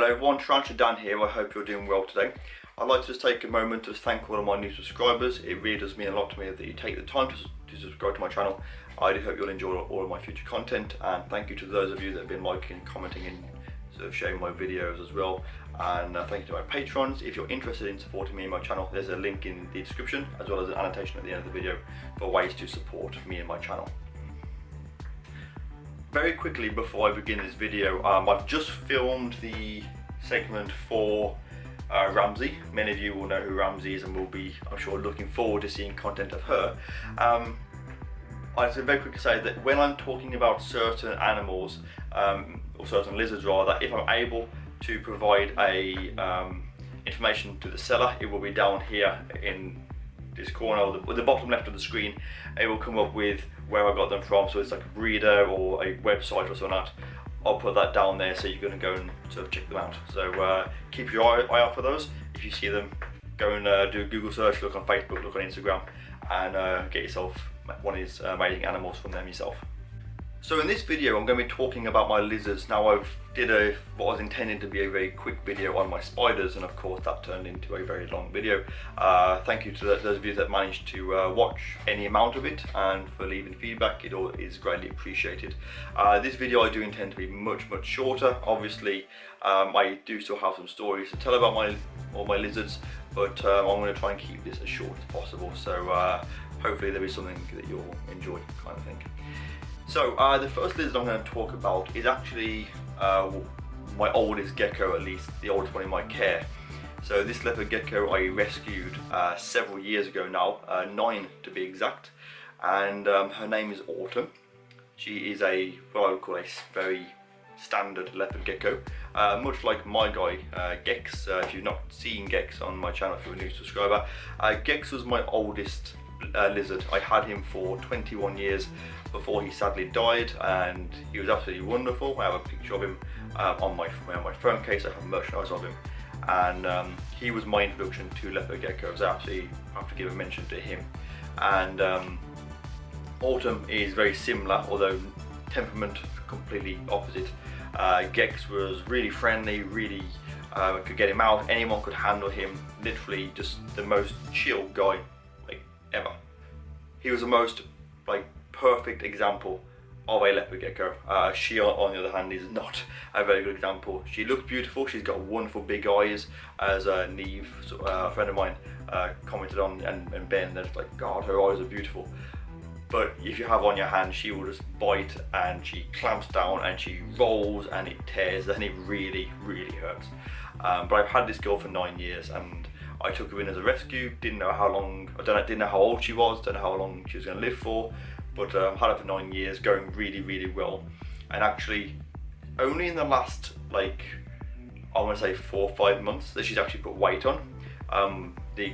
Hello everyone, TarantulaDan here. I hope you're doing well today. I'd like to just take a moment to thank all of my new subscribers. It really does mean a lot to me that you take the time to subscribe to my channel. I do hope you'll enjoy all of my future content, and thank you to those of you that have been liking, commenting and sort of sharing my videos as well. And thank you to my patrons. If you're interested in supporting me and my channel, there's a link in the description as well as an annotation at the end of the video for ways to support me and my channel. Very quickly before I begin this video, I've just filmed the segment for Ramsay. Many of you will know who Ramsay is and will be, I'm sure, looking forward to seeing content of her. I'd very quickly say that when I'm talking about certain animals, or certain lizards rather, if I'm able to provide information to the seller, it will be down here in this corner or the bottom left of the screen. It will come up with where I got them from, so it's like a breeder or a website or something like that. I'll put that down there so you're going to go and sort of check them out. So keep your eye out for those. If you see them, go and do a Google search, look on Facebook, look on Instagram, and get yourself one of these amazing animals from them yourself. So in this video I'm going to be talking about my lizards. Now I've did what was intended to be a very quick video on my spiders, and of course that turned into a very long video. Thank you to those of you that managed to watch any amount of it and for leaving feedback. It all is greatly appreciated. This video I do intend to be much shorter. Obviously I do still have some stories to tell about all my lizards, but I'm going to try and keep this as short as possible. So hopefully there'll be something that you'll enjoy, kind of thing. So the first lizard I'm going to talk about is actually my oldest gecko, at least the oldest one in my care. So this leopard gecko I rescued several years ago now, 9 to be exact, and her name is Autumn. She is what I would call a very standard leopard gecko, much like my guy Gex. If you've not seen Gex on my channel, if you're a new subscriber, Gex was my oldest lizard. I had him for 21 years before he sadly died, and he was absolutely wonderful. I have a picture of him on my phone case. I have merchandise of him, and he was my introduction to leopard geckos. I absolutely have to give a mention to him. And Autumn is very similar, although temperament completely opposite. Gex was really friendly, really could get him out, anyone could handle him, literally just the most chill guy ever. He was the most perfect example of a leopard gecko. She on the other hand is not a very good example. She looks beautiful, she's got wonderful big eyes, as Neve, a friend of mine, commented on, and Ben, that's like, God, her eyes are beautiful. But if you have on your hand, she will just bite, and she clamps down and she rolls and it tears, and it really hurts. But I've had this girl for 9 years, and I took her in as a rescue. Didn't know how long, didn't know how old she was, don't know how long she was going to live for, but had her for 9 years, going really well. And actually, only in the last I want to say 4 or 5 months that she's actually put weight on. The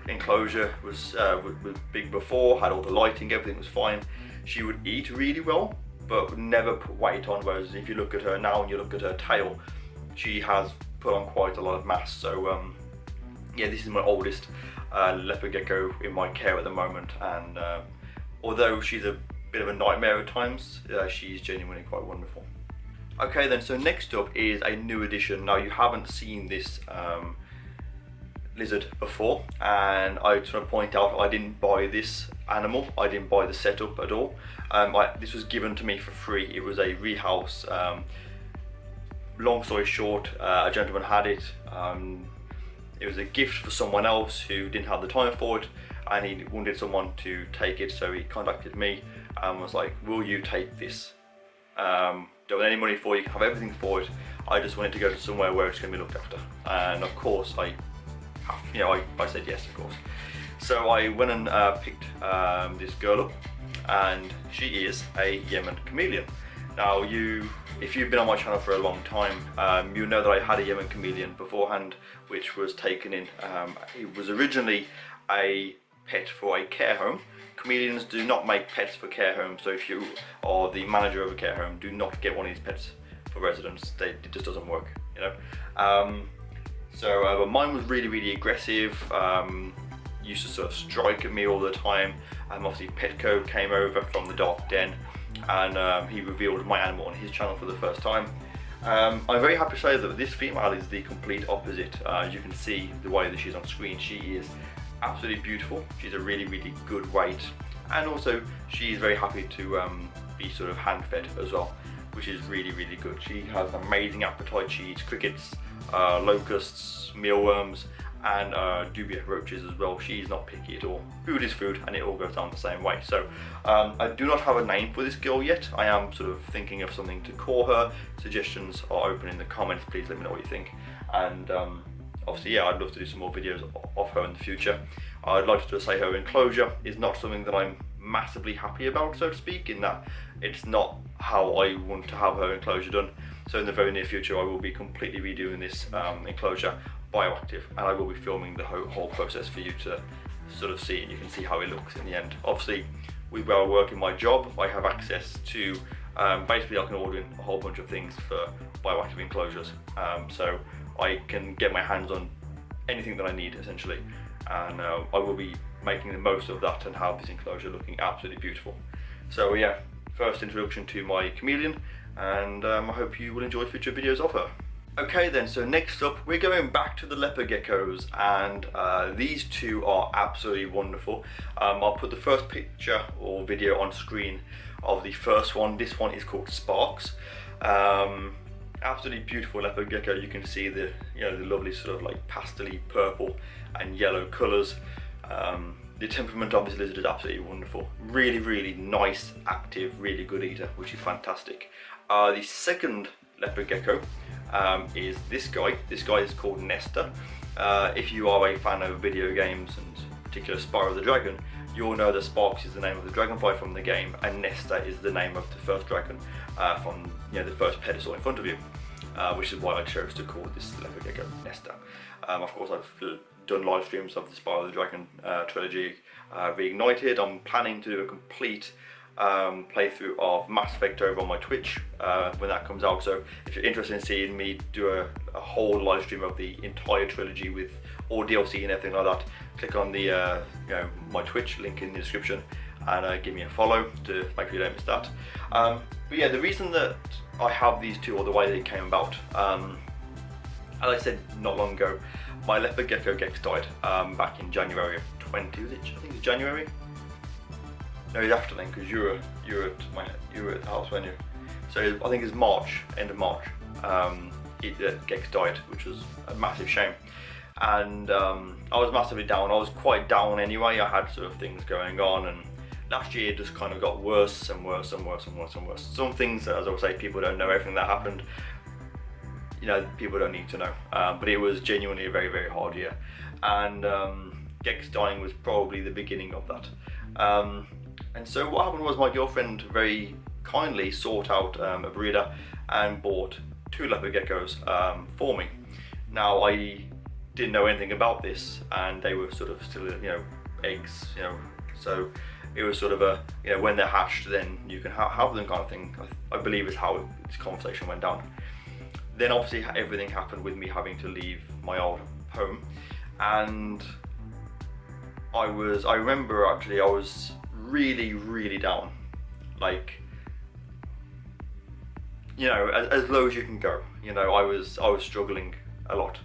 enclosure was big before, had all the lighting, everything was fine. She would eat really well, but never put weight on. Whereas if you look at her now and you look at her tail, she has put on quite a lot of mass. So yeah, this is my oldest leopard gecko in my care at the moment, and although she's a bit of a nightmare at times, she's genuinely quite wonderful. Okay then, so next up is a new addition. Now you haven't seen this lizard before, and I just want to point out I didn't buy this animal, I didn't buy the setup at all. This was given to me for free. It was a rehouse. Long story short, a gentleman had it. It was a gift for someone else who didn't have the time for it, and he wanted someone to take it, so he contacted me and was like, will you take this? Don't want any money for it, you can have everything for it. I just wanted to go to somewhere where it's going to be looked after. And of course I said yes, of course. So I went and picked this girl up, and she is a Yemen Chameleon. Now if you've been on my channel for a long time, you know that I had a Yemen Chameleon beforehand, which was taken in. It was originally a pet for a care home. Chameleons do not make pets for care homes, so if you are the manager of a care home, do not get one of these pets for residents. It just doesn't work, you know. But mine was really aggressive. Used to sort of strike at me all the time. Obviously Petco came over from the dark den, and he revealed my animal on his channel for the first time. I'm very happy to say that this female is the complete opposite. As you can see the way that she's on screen, she is absolutely beautiful. She's a really good weight, and also she's very happy to be sort of hand fed as well, which is really good. She has an amazing appetite. She eats crickets, locusts, mealworms, and dubia roaches as well. She's not picky at all. Food is food, and it all goes down the same way. So I do not have a name for this girl yet. I am sort of thinking of something to call her. Suggestions are open in the comments. Please let me know what you think. And obviously, yeah, I'd love to do some more videos of her in the future. I'd like to just say her enclosure is not something that I'm massively happy about, so to speak, in that it's not how I want to have her enclosure done. So in the very near future I will be completely redoing this enclosure bioactive, and I will be filming the whole process for you to sort of see, and you can see how it looks in the end. Obviously, with where I work in my job, I have access to basically I can order in a whole bunch of things for bioactive enclosures, so I can get my hands on anything that I need essentially, and I will be making the most of that and have this enclosure looking absolutely beautiful. So yeah, first introduction to my chameleon, and I hope you will enjoy future videos of her. Okay then, so next up we're going back to the leopard geckos, and these two are absolutely wonderful. I'll put the first picture or video on screen of the first one. This one is called Sparks. Absolutely beautiful leopard gecko. You can see the the lovely sort of like pastel-y purple and yellow colours. The temperament of this lizard is absolutely wonderful. Really nice, active, really good eater, which is fantastic. The second leopard gecko is this guy. This guy is called Nesta. If you are a fan of video games, and in particular Spyro the Dragon, you'll know that Sparks is the name of the dragonfly from the game, and Nesta is the name of the first dragon from the first pedestal in front of you, which is why I chose to call this leopard gecko Nesta. Of course, I've done live streams of the Spyro the Dragon trilogy reignited. I'm planning to do a complete playthrough of Mass Effect over on my Twitch when that comes out, so if you're interested in seeing me do a whole live stream of the entire trilogy with all DLC and everything like that, click on the my Twitch link in the description and give me a follow to make sure you don't miss that. But yeah, the reason that I have these two, or the way they came about, as I said not long ago, my leopard gecko Gex died back in January of 20, was it? I think it's January. No, it's after then, because you were at the house, weren't you? So I think it's March, end of March. Gex died, which was a massive shame, and I was massively down. I was quite down anyway. I had sort of things going on, and last year just kind of got worse and worse. Some things, as I will say, people don't know everything that happened. People don't need to know, but it was genuinely a very hard year, and Gex dying was probably the beginning of that. And so what happened was my girlfriend very kindly sought out a breeder and bought 2 leopard geckos for me. Now, I didn't know anything about this, and they were sort of still eggs, so it was sort of a when they're hatched then you can have them kind of thing, I believe is how this conversation went down. Then obviously everything happened with me having to leave my old home, and I remember actually I was really down, like as low as you can go. I was struggling a lot,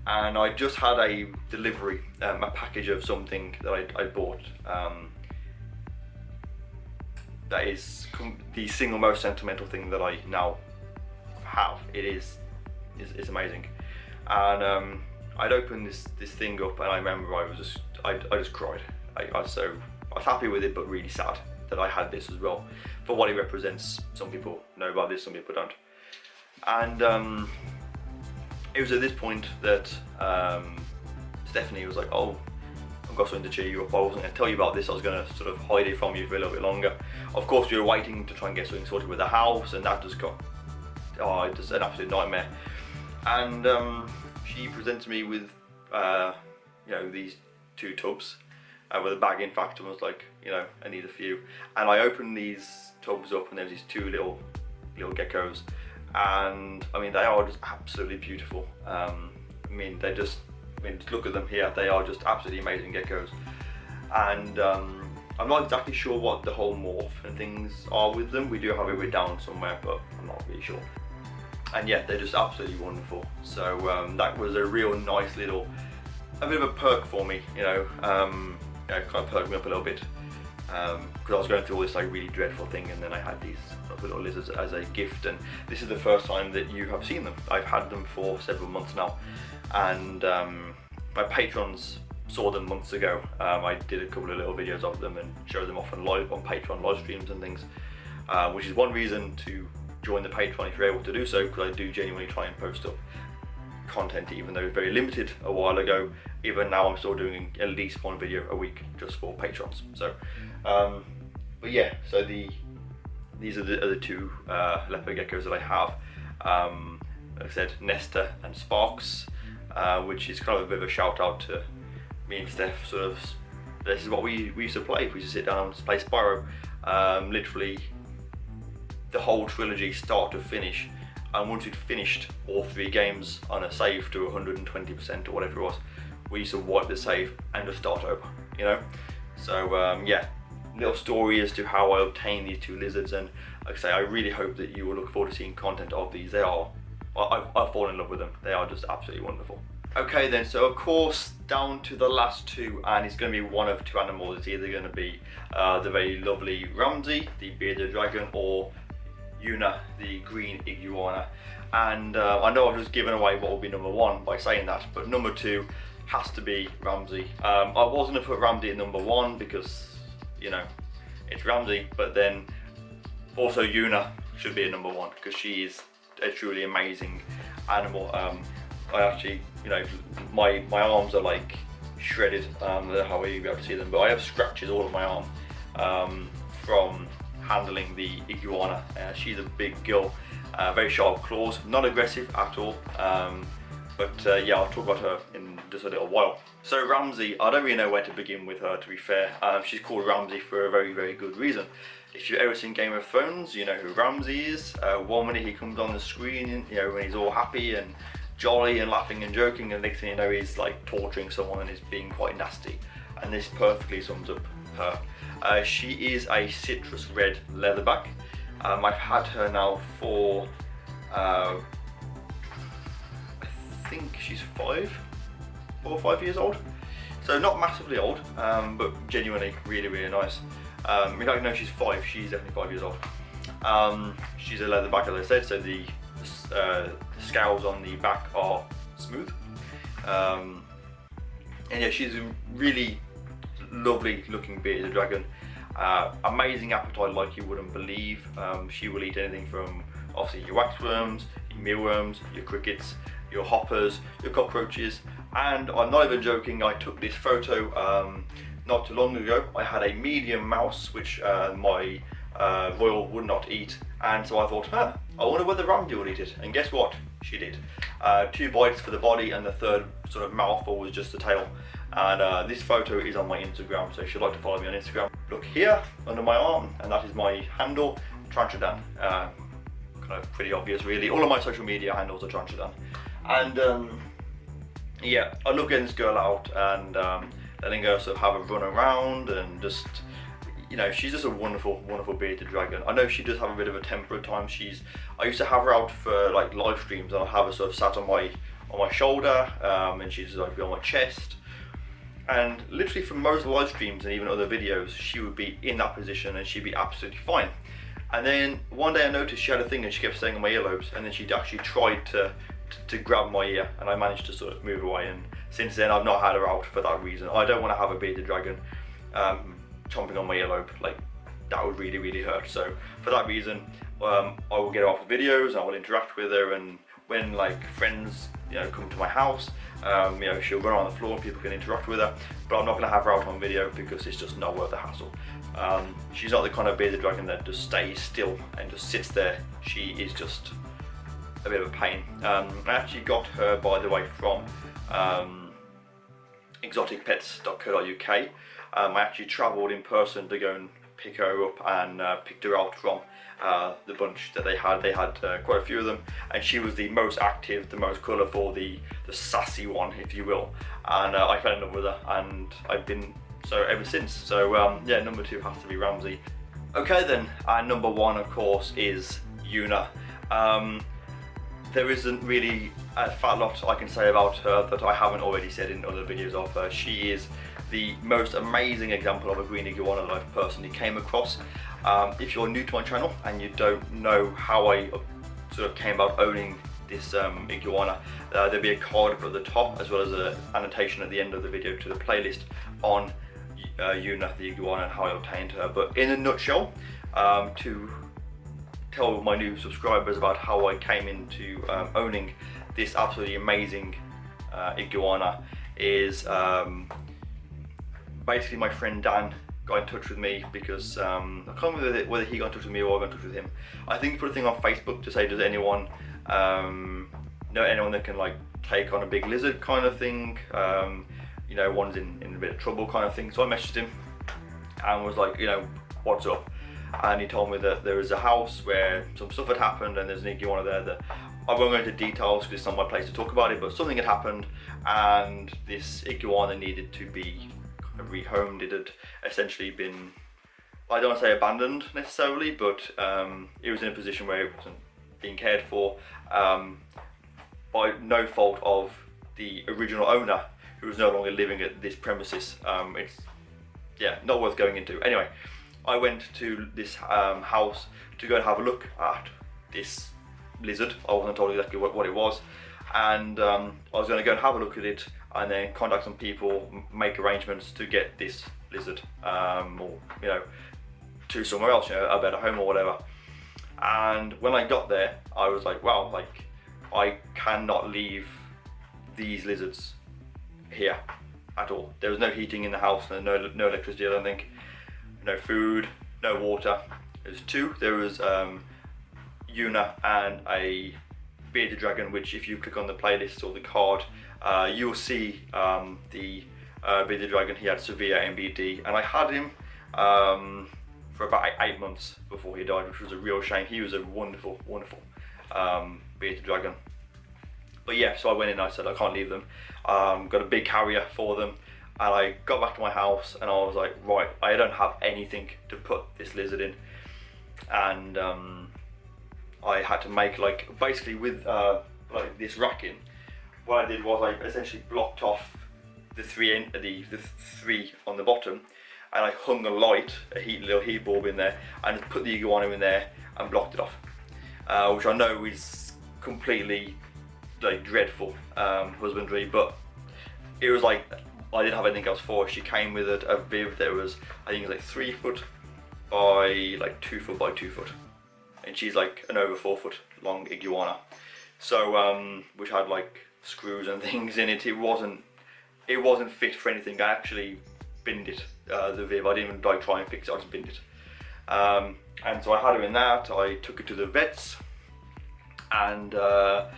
and I just had a delivery, a package of something that I bought that is the single most sentimental thing that I now have. It's amazing, and I'd opened this thing up, and I remember I just cried. I was happy with it, but really sad that I had this as well, for what it represents. Some people know about this, some people don't. And it was at this point that Stephanie was like, "Oh, I've got something to cheer you up. I wasn't going to tell you about this. I was going to sort of hide it from you for a little bit longer." Of course, we were waiting to try and get something sorted with the house, and that just got just an absolute nightmare. And she presented me with these 2 tubs with a bag, in fact, and was like, I need a few. And I opened these tubs up, and there's these 2 little geckos, and I mean, they are just absolutely beautiful. Just look at them here. They are just absolutely amazing geckos, and I'm not exactly sure what the whole morph and things are with them. We do have it written down somewhere, but I'm not really sure. and yeah, they're just absolutely wonderful. So that was a real nice little, a bit of a perk for me, you know, kind of perked me up a little bit, because I was going through all this like really dreadful thing, and then I had these little lizards as a gift, and this is the first time that you have seen them. I've had them for several months now, and my patrons saw them months ago. I did a couple of little videos of them and showed them off on Patreon live streams and things, which is one reason to join the Patreon if you're able to do so, because I do genuinely try and post up content, even though it was very limited a while ago. Even now I'm still doing at least one video a week just for patrons. So but yeah, so these are the two leopard geckos that I have. Like I said, Nesta and Sparks, which is kind of a bit of a shout out to me and Steph. Sort of, this is what we used to play. We used to sit down and play Spyro, literally the whole trilogy start to finish. And once we'd finished all 3 games on a save to 120% or whatever it was, we used to wipe the save and just start over, you know. So yeah, little story as to how I obtained these 2 lizards, and like I say, I really hope that you will look forward to seeing content of these. They are, I've fallen in love with them. They are just absolutely wonderful. Okay then, so of course down to the last 2, and it's going to be one of 2 animals. It's either going to be the very lovely Ramsay, the bearded dragon, or Yoona, the green iguana. And I know I've just given away what will be number 1 by saying that, but number 2 has to be Ramsay. I was going to put Ramsay at number 1 because, you know, it's Ramsay, but then also Yoona should be at number 1 because she is a truly amazing animal. I actually, you know, my arms are like shredded. I don't know how you'll be able to see them, but I have scratches all over my arm from handling the iguana. She's a big girl, very sharp claws, not aggressive at all, but yeah, I'll talk about her in just a little while. So Ramsay, I don't really know where to begin with her, to be fair. She's called Ramsay for a very, very good reason. If you've ever seen Game of Thrones, you know who Ramsay is. One minute he comes on the screen, you know, when he's all happy and jolly and laughing and joking, and the next thing you know he's like torturing someone and is being quite nasty, and this perfectly sums up her. She is a citrus red leatherback. I've had her now for I think she's 4 or 5 years old, so not massively old, but genuinely really, really nice. In fact, no, she's 5. She's definitely 5 years old. She's a leatherback, as I said, so the scales on the back are smooth, and yeah, she's a really lovely looking bearded dragon. Amazing appetite like you wouldn't believe. She will eat anything from obviously your waxworms, your mealworms, your crickets, your hoppers, your cockroaches, and I'm not even joking, I took this photo not too long ago. I had a medium mouse which my Royal would not eat, and so I thought, I wonder whether Ramsay would eat it, and guess what? She did. 2 bites for the body, and the 3rd sort of mouthful was just the tail. And this photo is on my Instagram, so if you'd like to follow me on Instagram, look here under my arm, and that is my handle, TarantulaDan. Kind of pretty obvious really. All of my social media handles are TarantulaDan. And yeah, I love getting this girl out and letting her sort of have a run around, and just, you know, she's just a wonderful, wonderful bearded dragon. I know she does have a bit of a temper at times. I used to have her out for like live streams, and I'll have her sort of sat on my shoulder, and she'd like be on my chest. And literally for most live streams and even other videos, she would be in that position and she'd be absolutely fine. And then one day I noticed she had a thing and she kept staying on my earlobes, and then she'd actually tried to grab my ear, and I managed to sort of move away. And since then I've not had her out for that reason. I don't want to have a bearded dragon chomping on my earlobe, like that would really, really hurt. So for that reason, I will get her off the videos, I will interact with her, and when like friends, you know, come to my house, you know, she'll run on the floor and people can interact with her, but I'm not going to have her out on video because it's just not worth the hassle. She's not the kind of bearded dragon that just stays still and just sits there. She is just a bit of a pain. I actually got her, by the way, from exoticpets.co.uk. I actually travelled in person to go and pick her up, and picked her out from the bunch that they had. They had quite a few of them, and she was the most active, the most colourful, the sassy one, if you will. And I fell in love with her, and I've been so ever since. So yeah, number 2 has to be Ramsay. Okay then, and number 1 of course is Yoona. there isn't really a fat lot I can say about her that I haven't already said in other videos of her. She is the most amazing example of a green iguana that I've personally came across. If you're new to my channel and you don't know how I sort of came about owning this iguana, there'll be a card at the top as well as an annotation at the end of the video to the playlist on Yoona the iguana and how I obtained her. But in a nutshell, to tell my new subscribers about how I came into owning this absolutely amazing iguana is basically my friend Dan got in touch with me because I can't remember whether he got in touch with me or I got in touch with him. I think he put a thing on Facebook to say, does anyone know anyone that can like take on a big lizard kind of thing, you know, one's in a bit of trouble kind of thing. So I messaged him and was like, you know, what's up? And he told me that there is a house where some stuff had happened and there's an iguana there that I won't go into details because it's not my place to talk about it, but something had happened and this iguana needed to be rehomed. It had essentially been, I don't want to say abandoned necessarily, but it was in a position where it wasn't being cared for by no fault of the original owner, who was no longer living at this premises. It's, yeah, not worth going into. Anyway, I went to this house to go and have a look at this lizard. I wasn't told exactly what it was, and I was going to go and have a look at it and then contact some people, make arrangements to get this lizard or, you know, to somewhere else, you know, a better home or whatever. And when I got there, I was like, wow, like I cannot leave these lizards here at all. There was no heating in the house, no electricity, I don't think, no food, no water. There was two. There was Yoona and a bearded dragon, which if you click on the playlist or the card, you'll see the bearded dragon. He had severe MBD, and I had him for about 8 months before he died, which was a real shame. He was a wonderful, wonderful bearded dragon. But yeah, so I went in and I said I can't leave them. Got a big carrier for them, and I got back to my house and I was like, right, I don't have anything to put this lizard in, and I had to make, like, basically with like this racking, what I did was I essentially blocked off the three on the bottom, and I hung a light, little heat bulb in there, and just put the iguana in there and blocked it off, which I know is completely like dreadful husbandry, but it was like I didn't have anything else for her. She came with a viv that was, I think it was like 3 foot by like 2 foot by 2 foot, and she's like an over 4 foot long iguana. So which had like screws and things in it. It wasn't fit for anything. I actually binned it, the viv. I didn't even like try and fix it, I just binned it. And so I had her in that. I took her to the vets and got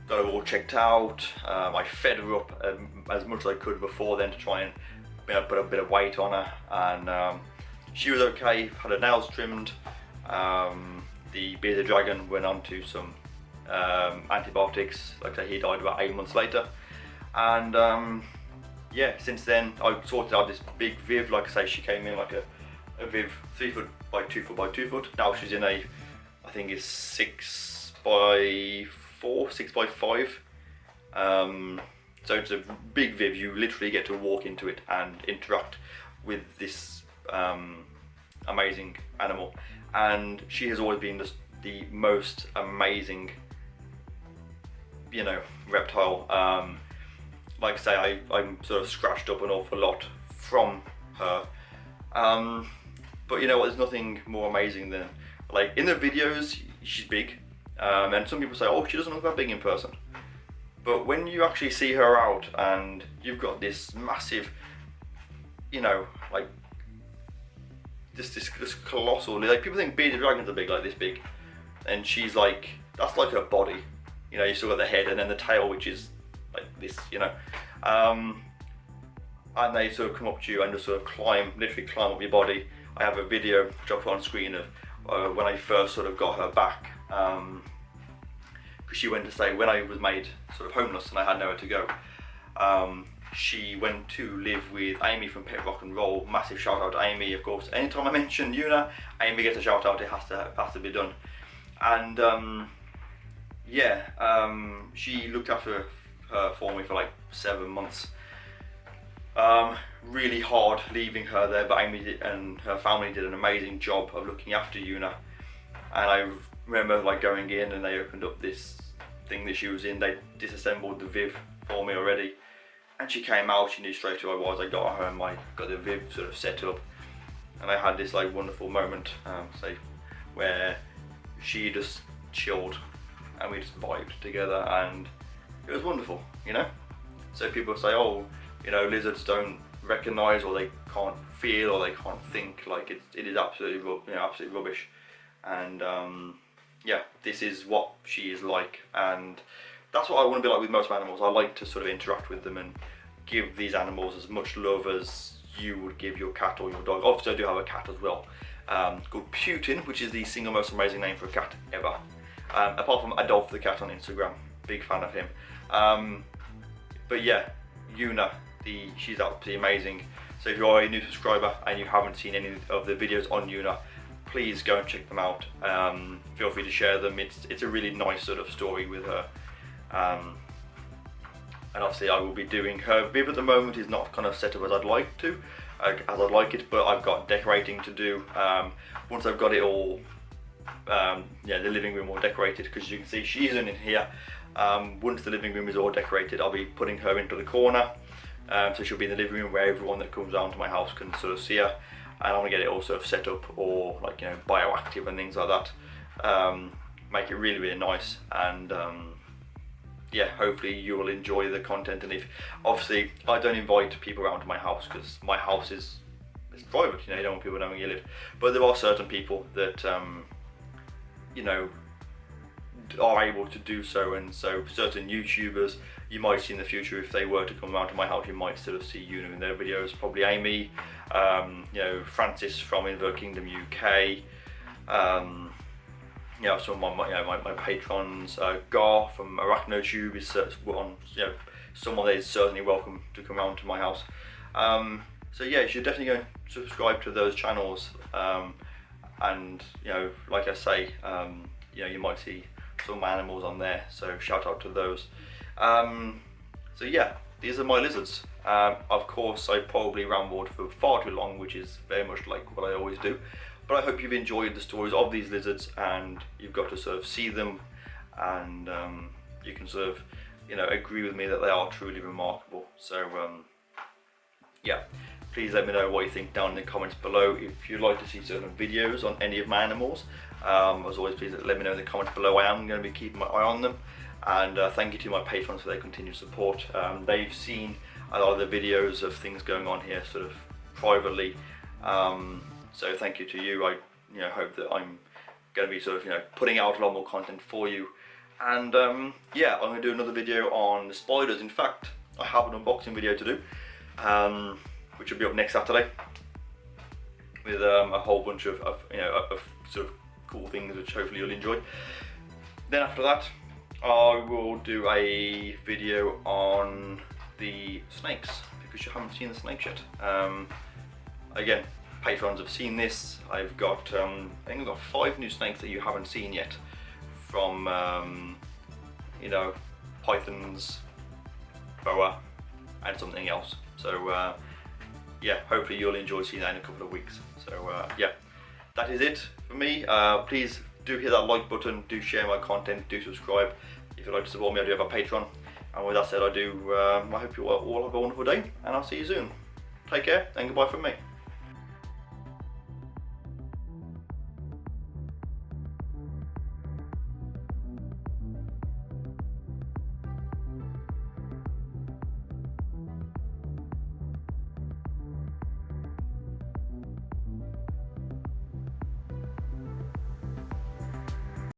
her all checked out. I fed her up as much as I could before then to try and, you know, put a bit of weight on her, and she was okay. Had her nails trimmed. The bearded dragon went on to some antibiotics. Like I say, he died about 8 months later, and yeah, since then I sorted out this big viv. Like I say, she came in like a viv 3 foot by 2 foot by 2 foot. Now she's in a, I think it's 6 by 4, 6 by 5. So it's a big viv. You literally get to walk into it and interact with this amazing animal, and she has always been just the most amazing, you know, reptile. Like I say, I'm sort of scratched up an awful lot from her, but you know what, there's nothing more amazing than, like, in the videos she's big, and some people say, oh, she doesn't look that big in person, but when you actually see her out and you've got this massive, you know, like this colossal, like, people think bearded dragons are big, like this big, and she's like, that's like her body, you know. You still got the head and then the tail, which is like this, you know, and they sort of come up to you and just sort of climb, literally climb up your body. I have a video which I'll put on screen of when I first sort of got her back, because she went to stay when I was made sort of homeless and I had nowhere to go. She went to live with Amy from Pet Rock and Roll. Massive shout out to Amy, of course. Anytime I mention Yoona, Amy gets a shout out. It has to be done. And yeah, she looked after her for me for like 7 months. Really hard leaving her there, but Amy and her family did an amazing job of looking after Yoona. And I remember like going in and they opened up this thing that she was in. They disassembled the Viv for me already, and she came out. She knew straight who I was. I got her home, I got the Viv sort of set up, and I had this like wonderful moment, where she just chilled and we just vibed together, and it was wonderful, you know. So people say, oh, you know, lizards don't recognise, or they can't feel, or they can't think. Like it is absolutely, you know, absolutely rubbish. And yeah, this is what she is like, and that's what I want to be like with most animals. I like to sort of interact with them and give these animals as much love as you would give your cat or your dog. Obviously I do have a cat as well, called Putin, which is the single most amazing name for a cat ever. Apart from Adolf the cat on Instagram, big fan of him. But yeah, Yoona, she's absolutely amazing. So if you're a new subscriber and you haven't seen any of the videos on Yoona, please go and check them out. Feel free to share them. It's a really nice sort of story with her. And obviously I will be doing her Viv at the moment is not kind of set up as I'd like it, but I've got decorating to do. Once I've got it all, yeah, the living room all decorated, because you can see she isn't in here. Once the living room is all decorated, I'll be putting her into the corner. So she'll be in the living room where everyone that comes down to my house can sort of see her. And I'm gonna get it all sort of set up, or like, you know, bioactive and things like that. Make it really, really nice, and yeah, hopefully you will enjoy the content. And if obviously I don't invite people around to my house, because my house is private, you know, you don't want people knowing you live. But there are certain people that you know, are able to do so, and so certain YouTubers you might see in the future, if they were to come around to my house, you might sort of see Yoona in their videos. Probably Amy, you know, Francis from Invert Kingdom UK, you know, some of my patrons. Gar from ArachnoTube is on, you know, someone that is certainly welcome to come around to my house. So yeah, you should definitely go and subscribe to those channels. And you know, like I say, you know, you might see some animals on there, so shout out to those. So yeah, these are my lizards. Of course I probably rambled for far too long, which is very much like what I always do, but I hope you've enjoyed the stories of these lizards, and you've got to sort of see them, and you can sort of, you know, agree with me that they are truly remarkable. So yeah, please let me know what you think down in the comments below. If you'd like to see certain videos on any of my animals, as always, please let me know in the comments below. I am going to be keeping my eye on them, and thank you to my patrons for their continued support. They've seen a lot of the videos of things going on here sort of privately, so thank you to you. I, you know, hope that I'm going to be sort of, you know, putting out a lot more content for you. And yeah, I'm going to do another video on the spiders. In fact, I have an unboxing video to do, which will be up next Saturday, with a whole bunch of you know, of sort of cool things which hopefully you'll enjoy. Then after that, I will do a video on the snakes, because you haven't seen the snakes yet. Again, patrons have seen this. I've got I think I've got 5 new snakes that you haven't seen yet, from you know, pythons, boa, and something else. So yeah, hopefully you'll enjoy seeing that in a couple of weeks. So yeah, that is it for me. Please do hit that like button, do share my content, do subscribe. If you'd like to support me, I do have a Patreon. And with that said, I hope you all have a wonderful day, and I'll see you soon. Take care, and goodbye from me.